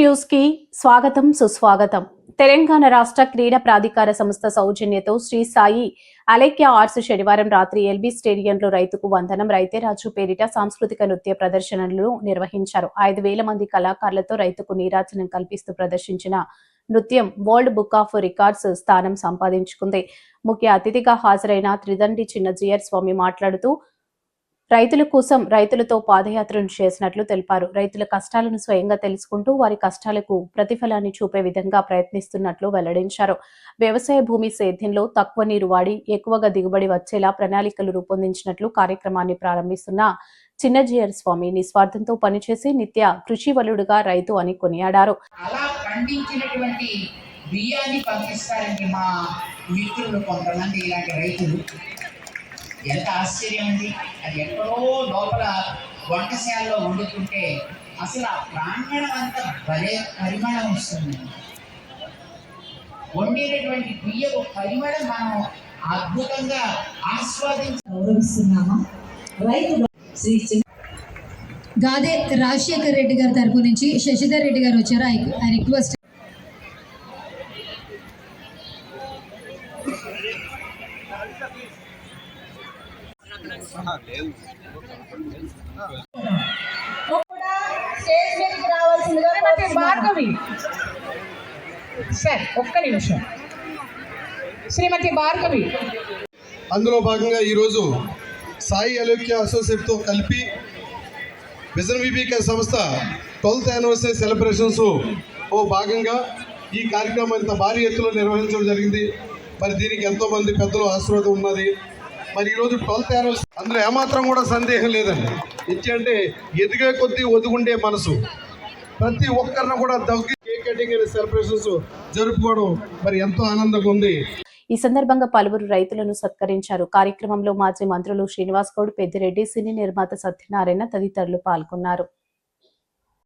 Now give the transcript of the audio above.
News కి స్వాగతం సుస్వాగతం. తెలంగాణ రాష్ట్ర క్రీడా ప్రాధికార సంస్థ సౌజన్యతో శ్రీ సాయి అలైక్య ఆర్ట్స్ శనివారం రాత్రి ఎల్బీ స్టేడియంలో రైతుకు వందనం రైతే రాజు పేరిట సాంస్కృతిక నృత్య ప్రదర్శనలు నిర్వహించారు. 5,000 మంది కళాకారులతో రైతుకు నీరాజనం కల్పిస్తూ ప్రదర్శించిన నృత్యం వరల్డ్ బుక్ ఆఫ్ రికార్డ్స్ స్థానం సంపాదించుకుంది. ముఖ్య అతిథిగా హాజరైన త్రిదండి చిన్నజీయర్ స్వామి మాట్లాడుతూ రైతుల కోసం రైతులతో పాదయాత్రను చేసినట్లు తెలిపారు. రైతుల కష్టాలను స్వయంగా తెలుసుకుంటూ వారి కష్టాలకు ప్రతిఫలాన్ని చూపే విధంగా ప్రయత్నిస్తున్నట్లు వెల్లడించారు. వ్యవసాయ భూమి సేద్యంలో తక్కువ నీరు వాడి ఎక్కువగా దిగుబడి వచ్చేలా ప్రణాళికలు రూపొందించినట్లు కార్యక్రమాన్ని ప్రారంభిస్తున్న చిన్నజీయర్ స్వామి నిస్వార్థంతో పనిచేసి నిత్య కృషివలుడుగా రైతు అని కొనియాడారు. అలా పండించినటువంటి బియ్యాన్ని పంపిస్తారండి మా మిత్రులు కొంతమంది ఇలాంటి రైతులు. ఎంత ఆశ్చర్యం అండి. అది ఎక్కడో లోపల వంటశాలలో వండుతుంటే అసలు ఆ ప్రాంగణం అంతా భలే పరిమళం వస్తుంది. వండినటువంటి బియ్యపు పరిమళం మనం అద్భుతంగా గౌరవిస్తున్నామా. రైతు గాదే రాజశేఖర్ రెడ్డి గారి తరపు నుంచి శశిధర్ రెడ్డి గారు వచ్చారు. I request. సార్ ఒక్క నిమిషం. శ్రీమతి భార్గవి అందులో భాగంగా ఈరోజు సాయి అలైక్య అసోసియేట్తో కలిపి విజన్ విబికే సంస్థ 12th యానివర్సరీ సెలబ్రేషన్స్ భాగంగా ఈ కార్యక్రమం ఇంత భారీ ఎత్తులో నిర్వహించడం జరిగింది. మరి దీనికి ఎంతోమంది పెద్దలు ఆశీర్వాదం ఉన్నది. మరి ఈరోజు 12th యానివర్సరీ అందులో ఏమాత్రం కూడా సందేహం లేదండి. అంటే ఎదిగే కొద్దీ ఒదుగుండే మనసు ప్రతి ఒక్కరిని కూడా దగ్గర కేక్ కటింగ్ అనే సెలబ్రేషన్స్ జరుపుకోవడం మరి ఎంతో ఆనందంగా ఉంది. ఈ సందర్భంగా పలువురు రైతులను సత్కరించారు. కార్యక్రమంలో మాజీ మంత్రులు శ్రీనివాస్ గౌడ్, పెద్దిరెడ్డి, సినీ నిర్మాత సత్యనారాయణ తదితరులు పాల్గొన్నారు.